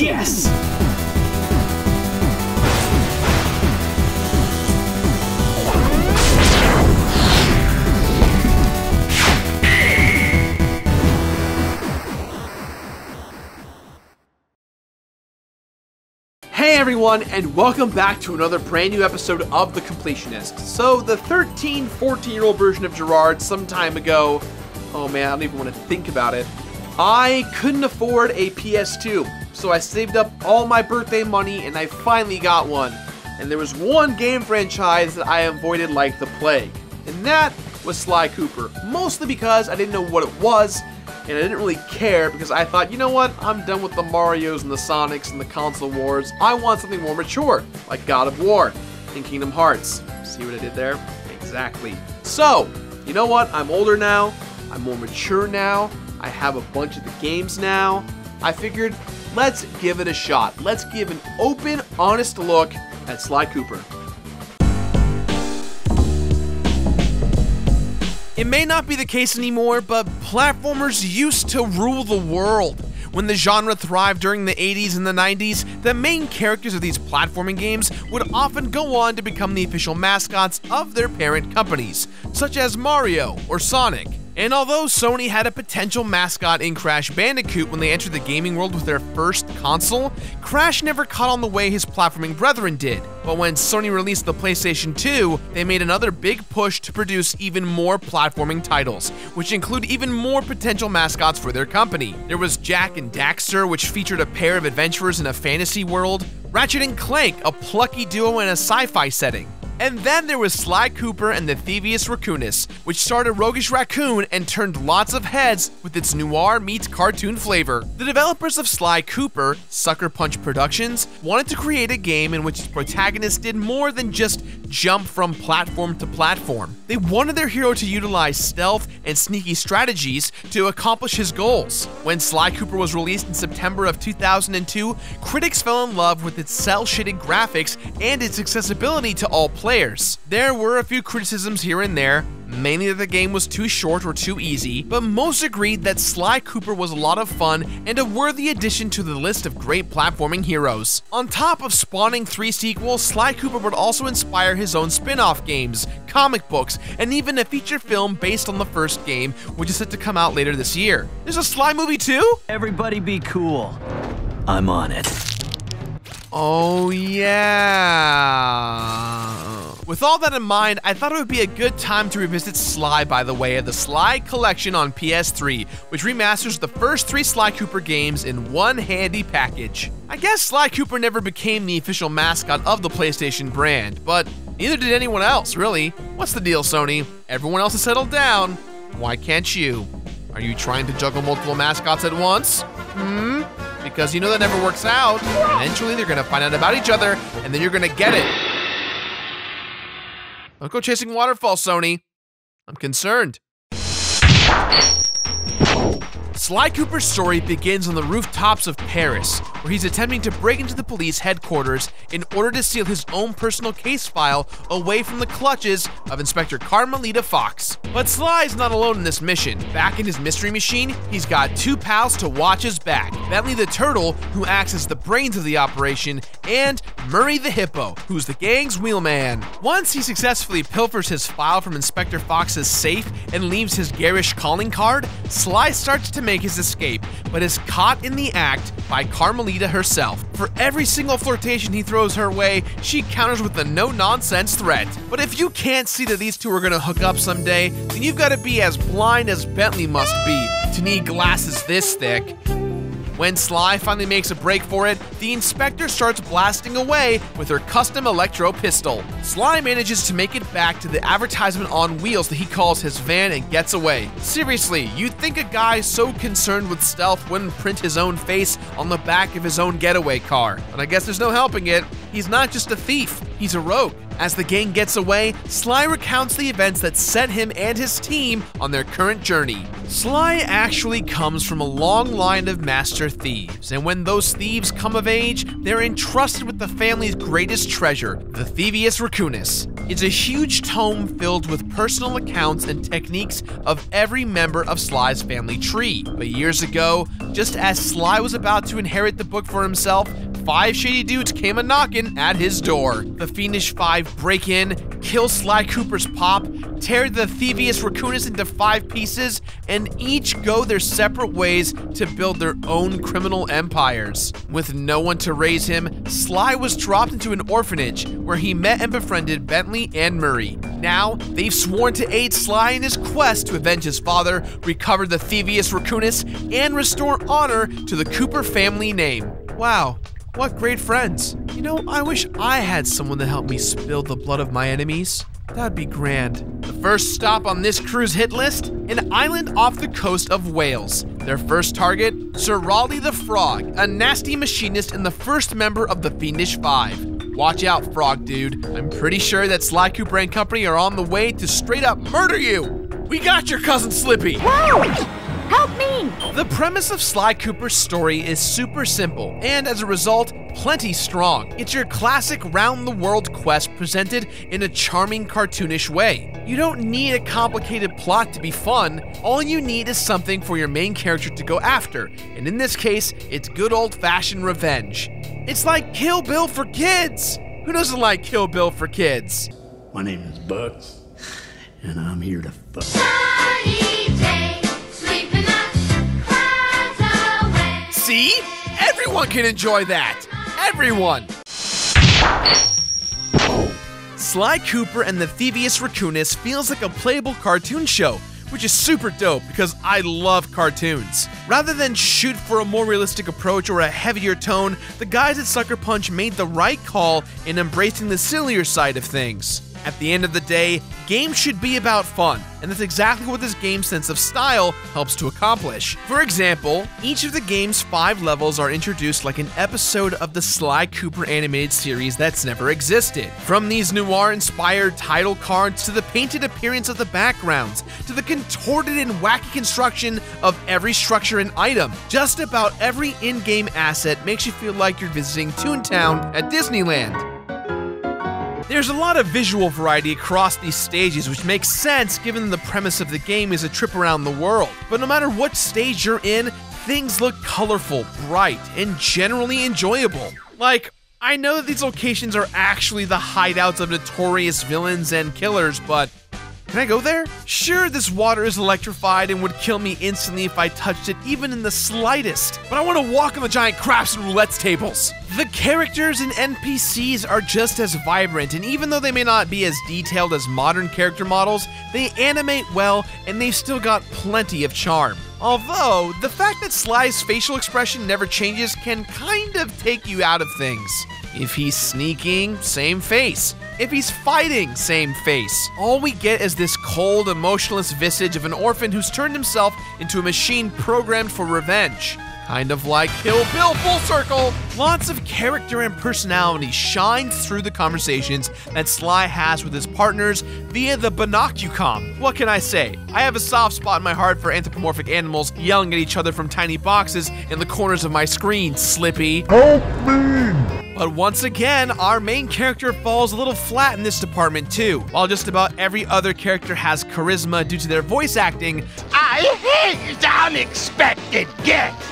Yes! Hey everyone, and welcome back to another brand new episode of The Completionist. So, the 13, 14-year-old version of Gerard some time ago, oh man, I don't even want to think about it, I couldn't afford a PS2, so I saved up all my birthday money and I finally got one. And there was one game franchise that I avoided like the plague, and that was Sly Cooper, mostly because I didn't know what it was, and I didn't really care because I thought, you know what, I'm done with the Marios and the Sonics and the console wars. I want something more mature, like God of War and Kingdom Hearts. See what I did there? Exactly. So, you know what, I'm older now, I'm more mature now, I have a bunch of the games now. I figured, let's give it a shot. Let's give an open, honest look at Sly Cooper. It may not be the case anymore, but platformers used to rule the world. When the genre thrived during the 80s and the 90s, the main characters of these platforming games would often go on to become the official mascots of their parent companies, such as Mario or Sonic. And although Sony had a potential mascot in Crash Bandicoot when they entered the gaming world with their first console, Crash never caught on the way his platforming brethren did. But when Sony released the PlayStation 2, they made another big push to produce even more platforming titles, which include even more potential mascots for their company. There was Jak and Daxter, which featured a pair of adventurers in a fantasy world, Ratchet and Clank, a plucky duo in a sci-fi setting. And then there was Sly Cooper and the Thievius Raccoonus, which starred a roguish raccoon and turned lots of heads with its noir meets cartoon flavor. The developers of Sly Cooper, Sucker Punch Productions, wanted to create a game in which its protagonist did more than just jump from platform to platform. They wanted their hero to utilize stealth and sneaky strategies to accomplish his goals. When Sly Cooper was released in September of 2002, critics fell in love with its cel-shaded graphics and its accessibility to all players. There were a few criticisms here and there, mainly that the game was too short or too easy, but most agreed that Sly Cooper was a lot of fun and a worthy addition to the list of great platforming heroes. On top of spawning 3 sequels, Sly Cooper would also inspire his own spin-off games, comic books, and even a feature film based on the first game, which is set to come out later this year. There's a Sly movie too? Everybody be cool. I'm on it. Oh yeah. With all that in mind, I thought it would be a good time to revisit Sly by the way of the Sly Collection on PS3, which remasters the first 3 Sly Cooper games in one handy package. I guess Sly Cooper never became the official mascot of the PlayStation brand, but neither did anyone else, really. What's the deal, Sony? Everyone else has settled down. Why can't you? Are you trying to juggle multiple mascots at once? Because you know that never works out. Eventually they're gonna find out about each other, and then you're gonna get it. Don't go chasing waterfalls, Sony. I'm concerned. Sly Cooper's story begins on the rooftops of Paris, where he's attempting to break into the police headquarters in order to steal his own personal case file away from the clutches of Inspector Carmelita Fox. But Sly's not alone in this mission. Back in his mystery machine, he's got 2 pals to watch his back. Bentley the Turtle, who acts as the brains of the operation, and Murray the Hippo, who's the gang's wheelman. Once he successfully pilfers his file from Inspector Fox's safe and leaves his garish calling card, Sly starts to make his escape, but is caught in the act by Carmelita herself. For every single flirtation he throws her way, she counters with a no-nonsense threat. But if you can't see that these two are gonna hook up someday, then you've gotta be as blind as Bentley must be to need glasses this thick. When Sly finally makes a break for it, the inspector starts blasting away with her custom electro pistol. Sly manages to make it back to the advertisement on wheels that he calls his van and gets away. Seriously, you'd think a guy so concerned with stealth wouldn't print his own face on the back of his own getaway car, but I guess there's no helping it. he's not just a thief, he's a rogue. As the gang gets away, Sly recounts the events that set him and his team on their current journey. Sly actually comes from a long line of master thieves, and when those thieves come of age, they're entrusted with the family's greatest treasure, the Thievius Raccoonus. It's a huge tome filled with personal accounts and techniques of every member of Sly's family tree. But years ago, just as Sly was about to inherit the book for himself, 5 shady dudes came a-knocking at his door. The Fiendish 5 break in, kill Sly Cooper's pop, tear the Thievius Raccoonus into 5 pieces, and each go their separate ways to build their own criminal empires. With no one to raise him, Sly was dropped into an orphanage where he met and befriended Bentley and Murray. Now, they've sworn to aid Sly in his quest to avenge his father, recover the Thievius Raccoonus, and restore honor to the Cooper family name. Wow. What great friends. You know, I wish I had someone to help me spill the blood of my enemies. That'd be grand. The first stop on this cruise hit list, an island off the coast of Wales. Their first target, Sir Raleigh the Frog, a nasty machinist and the first member of the Fiendish 5. Watch out, Frog Dude. I'm pretty sure that Sly Cooper and company are on the way to straight up murder you. We got your cousin Slippy. Whoa! Help me! The premise of Sly Cooper's story is super simple, and as a result, plenty strong. It's your classic round-the-world quest presented in a charming, cartoonish way. You don't need a complicated plot to be fun, all you need is something for your main character to go after, and in this case, it's good old-fashioned revenge. It's like Kill Bill for kids! Who doesn't like Kill Bill for kids? My name is Bucks, and I'm here to fuck. See? Everyone can enjoy that! Everyone! Sly Cooper and the Thievius Raccoonus feels like a playable cartoon show, which is super dope because I love cartoons. Rather than shoot for a more realistic approach or a heavier tone, the guys at Sucker Punch made the right call in embracing the sillier side of things. At the end of the day, games should be about fun, and that's exactly what this game's sense of style helps to accomplish. For example, each of the game's 5 levels are introduced like an episode of the Sly Cooper animated series that's never existed. From these noir-inspired title cards, to the painted appearance of the backgrounds, to the contorted and wacky construction of every structure and item, just about every in-game asset makes you feel like you're visiting Toontown at Disneyland. There's a lot of visual variety across these stages, which makes sense given the premise of the game is a trip around the world. But no matter what stage you're in, things look colorful, bright, and generally enjoyable. Like, I know that these locations are actually the hideouts of notorious villains and killers, but can I go there? Sure, this water is electrified and would kill me instantly if I touched it even in the slightest, but I want to walk on the giant craps and roulette tables. The characters and NPCs are just as vibrant, and even though they may not be as detailed as modern character models, they animate well and they've still got plenty of charm. Although, the fact that Sly's facial expression never changes can kind of take you out of things. If he's sneaking, same face. If he's fighting, same face. All we get is this cold, emotionless visage of an orphan who's turned himself into a machine programmed for revenge. Kind of like Kill Bill full circle! Lots of character and personality shine through the conversations that Sly has with his partners via the Binocucom. What can I say? I have a soft spot in my heart for anthropomorphic animals yelling at each other from tiny boxes in the corners of my screen, Slippy. Help me! But once again, our main character falls a little flat in this department too. While just about every other character has charisma due to their voice acting, I hate unexpected gifts!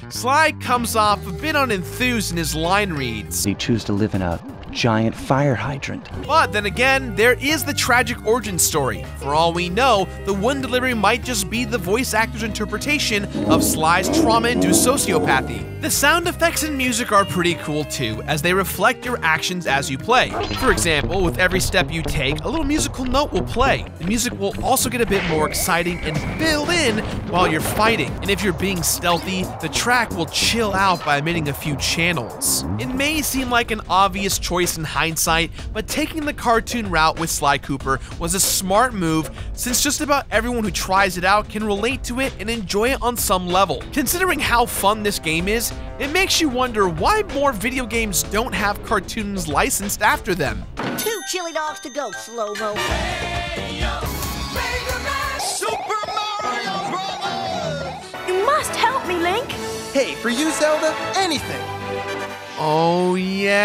Sly comes off a bit unenthused in his line reads. You choose to live in a giant fire hydrant. But then again, there is the tragic origin story. For all we know, the wound delivery might just be the voice actor's interpretation of Sly's trauma-induced sociopathy. The sound effects and music are pretty cool too, as they reflect your actions as you play. For example, with every step you take, a little musical note will play. The music will also get a bit more exciting and build in while you're fighting. And if you're being stealthy, the track will chill out by emitting a few channels. It may seem like an obvious choice choice in hindsight, but taking the cartoon route with Sly Cooper was a smart move since just about everyone who tries it out can relate to it and enjoy it on some level. Considering how fun this game is, it makes you wonder why more video games don't have cartoons licensed after them. 2 chili dogs to go, slow-mo. Super Mario Brothers! You must help me, Link. Hey, for you, Zelda, anything. Oh yeah.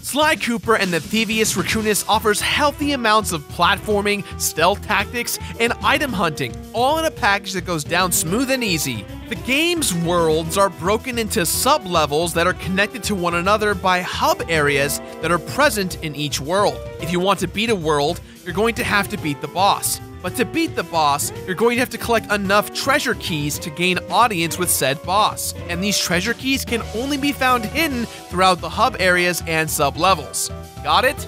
Sly Cooper and the Thievius Raccoonus offers healthy amounts of platforming, stealth tactics, and item hunting, all in a package that goes down smooth and easy. The game's worlds are broken into sub-levels that are connected to one another by hub areas that are present in each world. If you want to beat a world, you're going to have to beat the boss. But to beat the boss, you're going to have to collect enough treasure keys to gain audience with said boss. And these treasure keys can only be found hidden throughout the hub areas and sub-levels. Got it?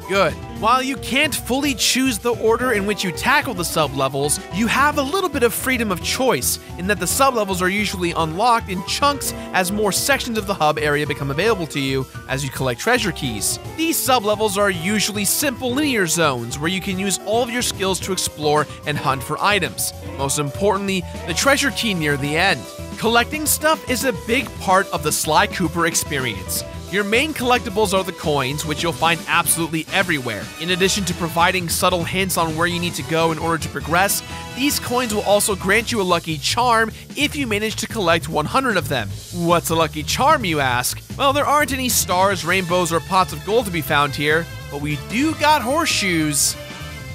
Good. While you can't fully choose the order in which you tackle the sub-levels, you have a little bit of freedom of choice in that the sub-levels are usually unlocked in chunks as more sections of the hub area become available to you as you collect treasure keys. These sub-levels are usually simple linear zones where you can use all of your skills to explore and hunt for items. Most importantly, the treasure key near the end. Collecting stuff is a big part of the Sly Cooper experience. Your main collectibles are the coins, which you'll find absolutely everywhere. In addition to providing subtle hints on where you need to go in order to progress, these coins will also grant you a lucky charm if you manage to collect 100 of them. What's a lucky charm, you ask? Well, there aren't any stars, rainbows, or pots of gold to be found here, but we do got horseshoes.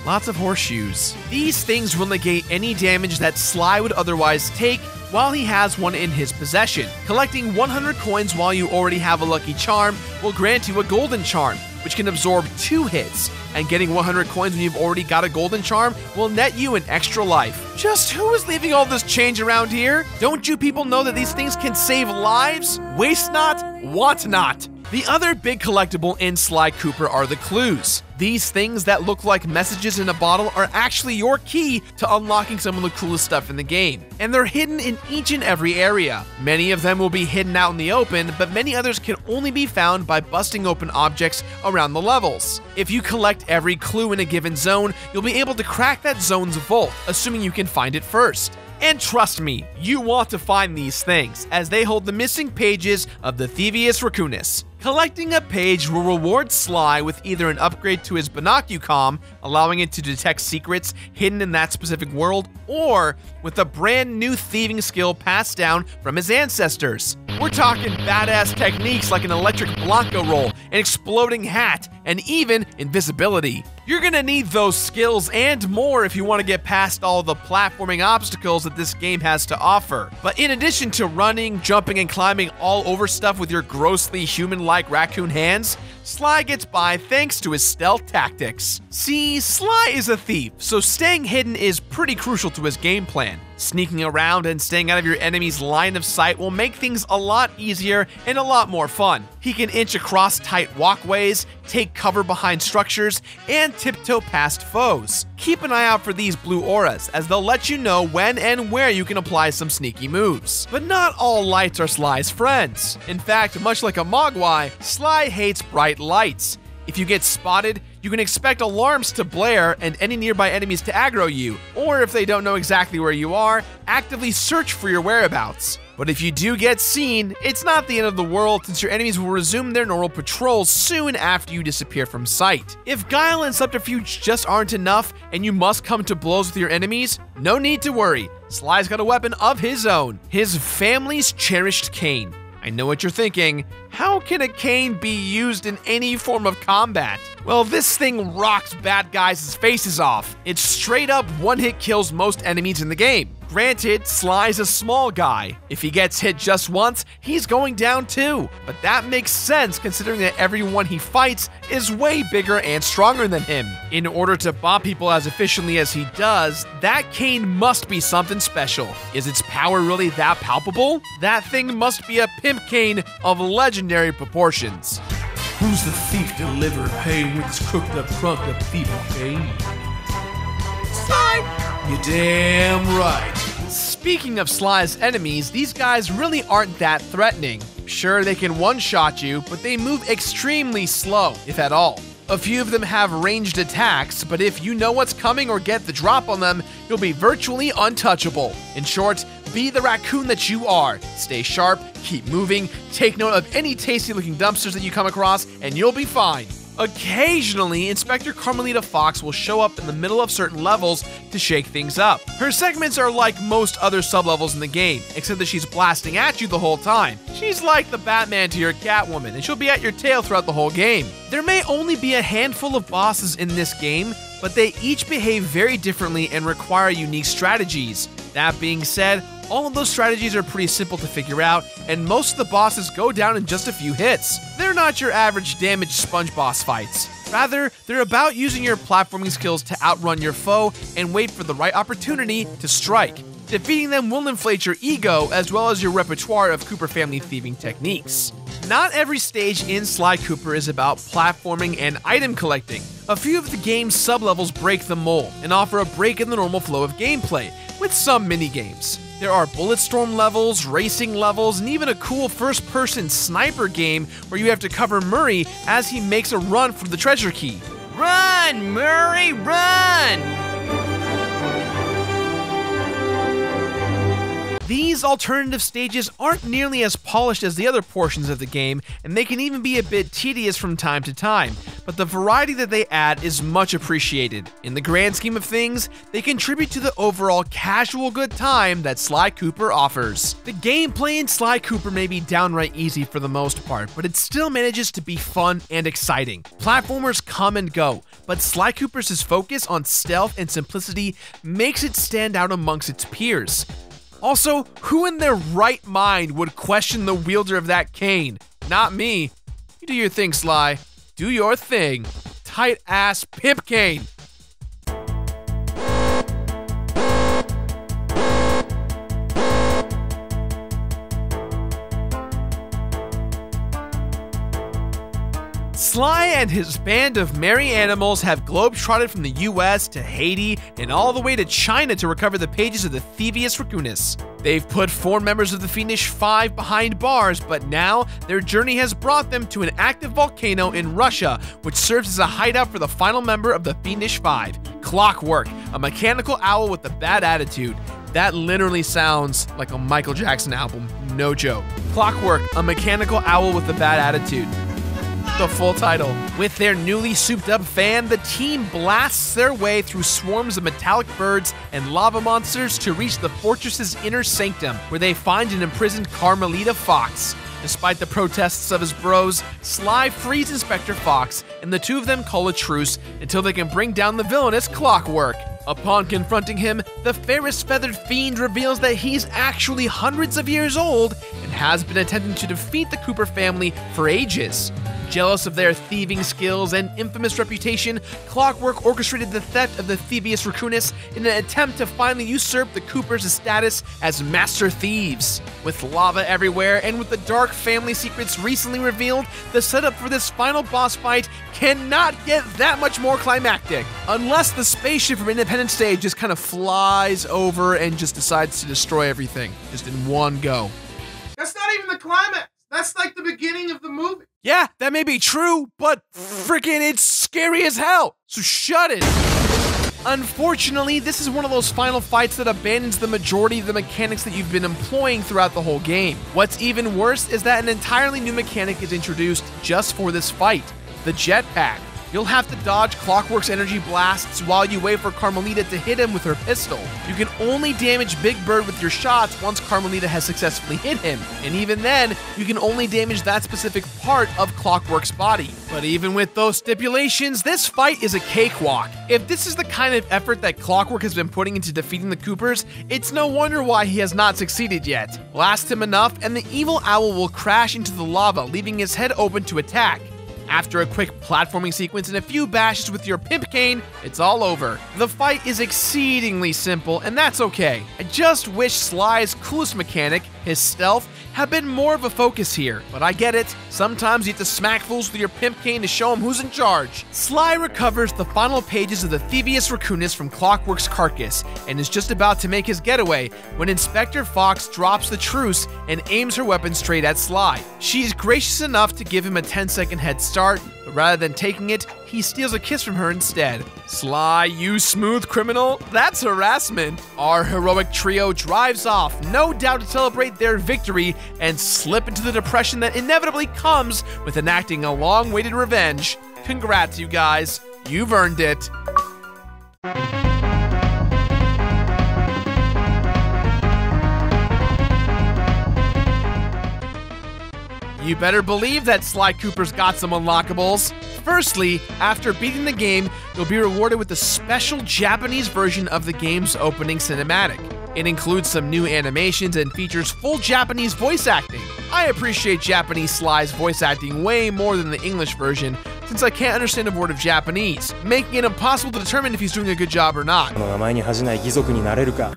Lots of horseshoes. These things will negate any damage that Sly would otherwise take while he has one in his possession. Collecting 100 coins while you already have a lucky charm will grant you a golden charm, which can absorb 2 hits, and getting 100 coins when you've already got a golden charm will net you an extra life. Just who is leaving all this change around here? Don't you people know that these things can save lives? Waste not, want not. The other big collectible in Sly Cooper are the clues. These things that look like messages in a bottle are actually your key to unlocking some of the coolest stuff in the game. And they're hidden in each and every area. Many of them will be hidden out in the open, but many others can only be found by busting open objects around the levels. If you collect every clue in a given zone, you'll be able to crack that zone's vault, assuming you can find it first. And trust me, you want to find these things, as they hold the missing pages of the Thievius Raccoonus. Collecting a page will reward Sly with either an upgrade to his Binocucom, allowing it to detect secrets hidden in that specific world, or with a brand new thieving skill passed down from his ancestors. We're talking badass techniques like an electric Blanco roll, an exploding hat, and even invisibility. You're gonna need those skills and more if you want to get past all the platforming obstacles that this game has to offer. But in addition to running, jumping, and climbing all over stuff with your grossly human-like raccoon hands, Sly gets by thanks to his stealth tactics. See, Sly is a thief, so staying hidden is pretty crucial to his game plan. Sneaking around and staying out of your enemy's line of sight will make things a lot easier and a lot more fun. He can inch across tight walkways, take cover behind structures, and tiptoe past foes. Keep an eye out for these blue auras, as they'll let you know when and where you can apply some sneaky moves. But not all lights are Sly's friends. In fact, much like a Mogwai, Sly hates bright lights. If you get spotted, you can expect alarms to blare and any nearby enemies to aggro you, or if they don't know exactly where you are, actively search for your whereabouts. But if you do get seen, it's not the end of the world, since your enemies will resume their normal patrols soon after you disappear from sight. If guile and subterfuge just aren't enough and you must come to blows with your enemies, no need to worry. Sly's got a weapon of his own, his family's cherished cane. I know what you're thinking. How can a cane be used in any form of combat? Well, this thing rocks bad guys' faces off. It straight up one-hit kills most enemies in the game. Granted, Sly's a small guy. If he gets hit just once, he's going down too. But that makes sense considering that everyone he fights is way bigger and stronger than him. In order to bomb people as efficiently as he does, that cane must be something special. Is its power really that palpable? That thing must be a pimp cane of legendary proportions. Who's the thief delivered pain with his crooked up, crunked up thieving cane? Sly! You're damn right. Speaking of Sly's enemies, these guys really aren't that threatening. Sure, they can one-shot you, but they move extremely slow, if at all. A few of them have ranged attacks, but if you know what's coming or get the drop on them, you'll be virtually untouchable. In short, be the raccoon that you are. Stay sharp, keep moving, take note of any tasty-looking dumpsters that you come across, and you'll be fine. Occasionally, Inspector Carmelita Fox will show up in the middle of certain levels to shake things up. Her segments are like most other sublevels in the game, except that she's blasting at you the whole time. She's like the Batman to your Catwoman, and she'll be at your tail throughout the whole game. There may only be a handful of bosses in this game, but they each behave very differently and require unique strategies. That being said, all of those strategies are pretty simple to figure out, and most of the bosses go down in just a few hits. They're not your average damaged sponge boss fights. Rather, they're about using your platforming skills to outrun your foe and wait for the right opportunity to strike. Defeating them will inflate your ego as well as your repertoire of Cooper family thieving techniques. Not every stage in Sly Cooper is about platforming and item collecting. A few of the game's sublevels break the mold and offer a break in the normal flow of gameplay, with some minigames. There are Bulletstorm levels, racing levels, and even a cool first-person sniper game where you have to cover Murray as he makes a run for the treasure key. Run, Murray, run! These alternative stages aren't nearly as polished as the other portions of the game, and they can even be a bit tedious from time to time, but the variety that they add is much appreciated. In the grand scheme of things, they contribute to the overall casual good time that Sly Cooper offers. The gameplay in Sly Cooper may be downright easy for the most part, but it still manages to be fun and exciting. Platformers come and go, but Sly Cooper's focus on stealth and simplicity makes it stand out amongst its peers. Also, who in their right mind would question the wielder of that cane? Not me. You do your thing, Sly. Do your thing. Tight-ass pimp cane. Sly and his band of merry animals have globetrotted from the US to Haiti and all the way to China to recover the pages of the Thievius Raccoonus. They've put 4 members of the Fiendish Five behind bars, but now their journey has brought them to an active volcano in Russia, which serves as a hideout for the final member of the Fiendish Five, Clockwork, a mechanical owl with a bad attitude. That literally sounds like a Michael Jackson album, no joke. Clockwork, a mechanical owl with a bad attitude. The full title. With their newly souped up van, the team blasts their way through swarms of metallic birds and lava monsters to reach the fortress's inner sanctum, where they find an imprisoned Carmelita Fox. Despite the protests of his bros, Sly frees Inspector Fox, and the two of them call a truce until they can bring down the villainous Clockwork. Upon confronting him, the fairest feathered fiend reveals that he's actually hundreds of years old and has been attempting to defeat the Cooper family for ages. Jealous of their thieving skills and infamous reputation, Clockwork orchestrated the theft of the Thievius Raccoonus in an attempt to finally usurp the Coopers' status as master thieves. With lava everywhere and with the dark family secrets recently revealed, the setup for this final boss fight cannot get that much more climactic. Unless the spaceship from Independence Day just kind of flies over and just decides to destroy everything, just in one go. That's not even the climax. That's like the beginning of the movie. Yeah, that may be true, but freaking it's scary as hell, so shut it. Unfortunately, this is one of those final fights that abandons the majority of the mechanics that you've been employing throughout the whole game. What's even worse is that an entirely new mechanic is introduced just for this fight, the Jetpack. You'll have to dodge Clockwork's energy blasts while you wait for Carmelita to hit him with her pistol. You can only damage Big Bird with your shots once Carmelita has successfully hit him, and even then, you can only damage that specific part of Clockwork's body. But even with those stipulations, this fight is a cakewalk. If this is the kind of effort that Clockwork has been putting into defeating the Coopers, it's no wonder why he has not succeeded yet. Blast him enough, and the evil owl will crash into the lava, leaving his head open to attack. After a quick platforming sequence and a few bashes with your pimp cane, it's all over. The fight is exceedingly simple, and that's okay. I just wish Sly's coolest mechanic, His stealth have been more of a focus here, but I get it. Sometimes you have to smack fools with your pimp cane to show them who's in charge. Sly recovers the final pages of the Thievius Raccoonus from Clockwork's carcass and is just about to make his getaway when Inspector Fox drops the truce and aims her weapon straight at Sly. She is gracious enough to give him a 10-second head start, but rather than taking it, he steals a kiss from her instead. Sly, you smooth criminal? That's harassment. Our heroic trio drives off, no doubt to celebrate their victory and slip into the depression that inevitably comes with enacting a long-awaited revenge. Congrats, you guys. You've earned it. You better believe that Sly Cooper's got some unlockables. Firstly, after beating the game, you'll be rewarded with a special Japanese version of the game's opening cinematic. It includes some new animations and features full Japanese voice acting. I appreciate Japanese Sly's voice acting way more than the English version, since I can't understand a word of Japanese, making it impossible to determine if he's doing a good job or not.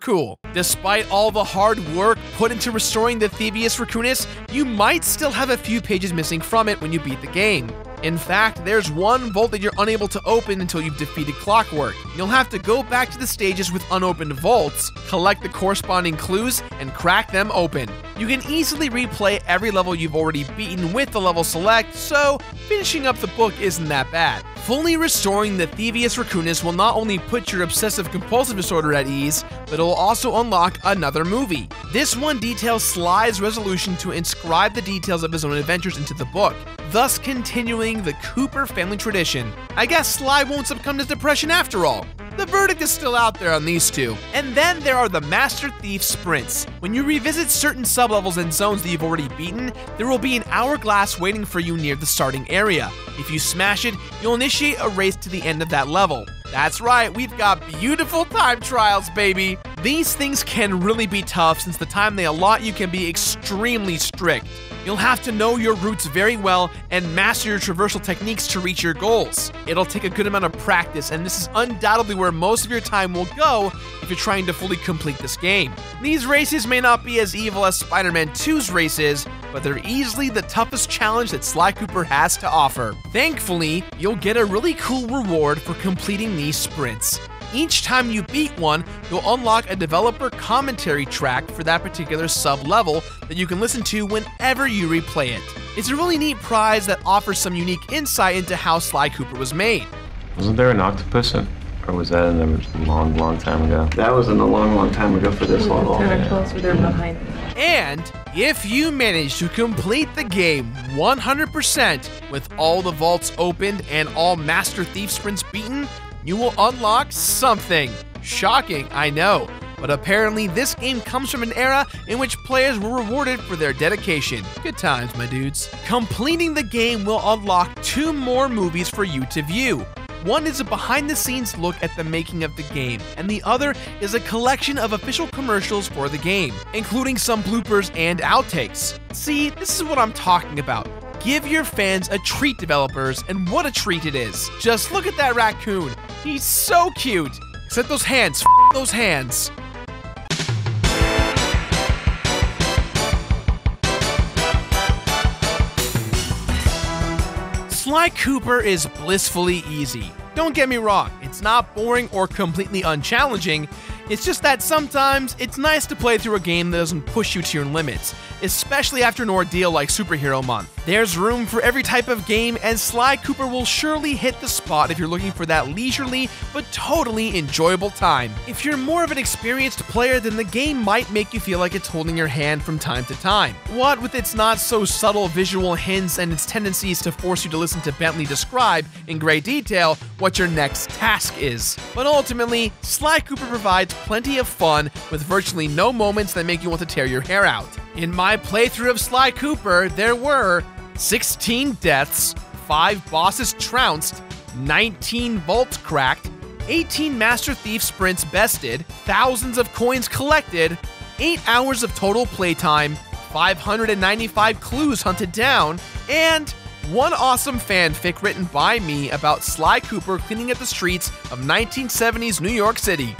Cool. Despite all the hard work put into restoring the Thievius Raccoonus, you might still have a few pages missing from it when you beat the game. In fact, there's one vault that you're unable to open until you've defeated Clockwork. You'll have to go back to the stages with unopened vaults, collect the corresponding clues, and crack them open. You can easily replay every level you've already beaten with the level select, so finishing up the book isn't that bad. Fully restoring the Thievius Raccoonus will not only put your obsessive-compulsive disorder at ease, but it will also unlock another movie. This one details Sly's resolution to inscribe the details of his own adventures into the book, thus continuing the Cooper family tradition. I guess Sly won't succumb to depression after all. The verdict is still out there on these two. And then there are the Master Thief sprints. When you revisit certain sublevels and zones that you've already beaten, there will be an hourglass waiting for you near the starting area. If you smash it, you'll initiate a race to the end of that level. That's right, we've got beautiful time trials, baby! These things can really be tough since the time they allot you can be extremely strict. You'll have to know your routes very well and master your traversal techniques to reach your goals. It'll take a good amount of practice, and this is undoubtedly where most of your time will go if you're trying to fully complete this game. These races may not be as evil as Spider-Man 2's races, but they're easily the toughest challenge that Sly Cooper has to offer. Thankfully, you'll get a really cool reward for completing these sprints. Each time you beat one, you'll unlock a developer commentary track for that particular sub-level that you can listen to whenever you replay it. It's a really neat prize that offers some unique insight into how Sly Cooper was made. Wasn't there an octopus in? Or was that in a long, long time ago? That was in a long, long time ago for this one. Tentacles were there behind. And if you manage to complete the game 100% with all the vaults opened and all Master Thief sprints beaten, you will unlock something. Shocking, I know, but apparently this game comes from an era in which players were rewarded for their dedication. Good times, my dudes. Completing the game will unlock 2 more movies for you to view. One is a behind-the-scenes look at the making of the game, and the other is a collection of official commercials for the game, including some bloopers and outtakes. See, this is what I'm talking about. Give your fans a treat, developers, and what a treat it is. Just look at that raccoon. He's so cute. Except those hands, those hands. Sly Cooper is blissfully easy. Don't get me wrong, it's not boring or completely unchallenging. It's just that sometimes it's nice to play through a game that doesn't push you to your limits, especially after an ordeal like Superhero Month. There's room for every type of game, and Sly Cooper will surely hit the spot if you're looking for that leisurely but totally enjoyable time. If you're more of an experienced player, then the game might make you feel like it's holding your hand from time to time. What with its not so subtle visual hints and its tendencies to force you to listen to Bentley describe in great detail what your next task is. But ultimately, Sly Cooper provides plenty of fun with virtually no moments that make you want to tear your hair out. In my playthrough of Sly Cooper, there were 16 deaths, 5 bosses trounced, 19 vaults cracked, 18 Master Thief sprints bested, thousands of coins collected, 8 hours of total playtime, 595 clues hunted down, and one awesome fanfic written by me about Sly Cooper cleaning up the streets of 1970s New York City.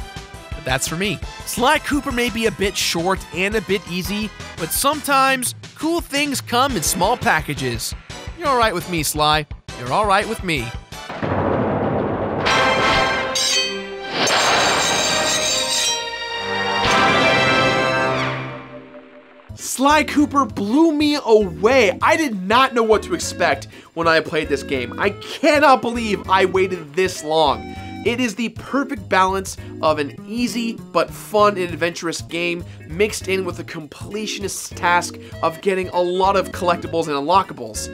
that's for me. Sly Cooper may be a bit short and a bit easy, but sometimes cool things come in small packages. You're alright with me, Sly. You're alright with me. Sly Cooper blew me away. I did not know what to expect when I played this game. I cannot believe I waited this long. It is the perfect balance of an easy but fun and adventurous game mixed in with the completionist task of getting a lot of collectibles and unlockables.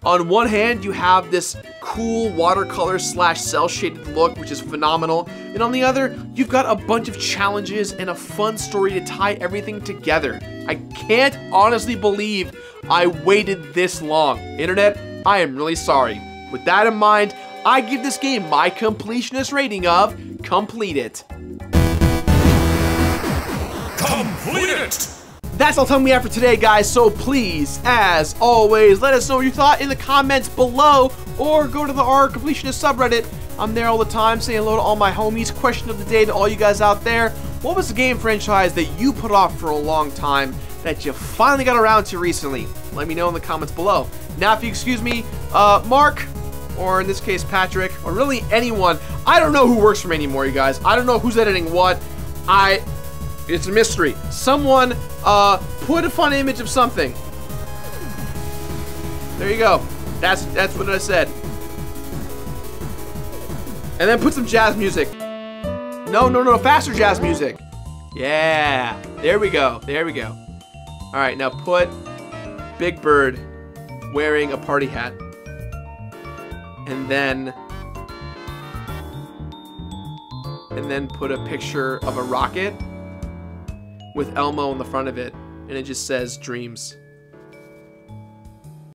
On one hand, you have this cool watercolor / cel shaded look, which is phenomenal. And on the other, you've got a bunch of challenges and a fun story to tie everything together. I can't honestly believe I waited this long. Internet, I am really sorry. With that in mind, I give this game my completionist rating of Complete It. Complete it! That's all the time we have for today, guys, so please, as always, let us know what you thought in the comments below, or go to the R Completionist subreddit. I'm there all the time saying hello to all my homies. Question of the day to all you guys out there: what was the game franchise that you put off for a long time that you finally got around to recently? Let me know in the comments below. Now, if you excuse me, Mark, or in this case Patrick, or really anyone, I don't know who works for me anymore, you guys. I don't know who's editing what. It's a mystery. Someone put a fun image of something. There you go. That's what I said. And then put some jazz music. No, faster jazz music. Yeah, there we go. All right, now put Big Bird wearing a party hat. And then put a picture of a rocket with Elmo on the front of it, and it just says dreams.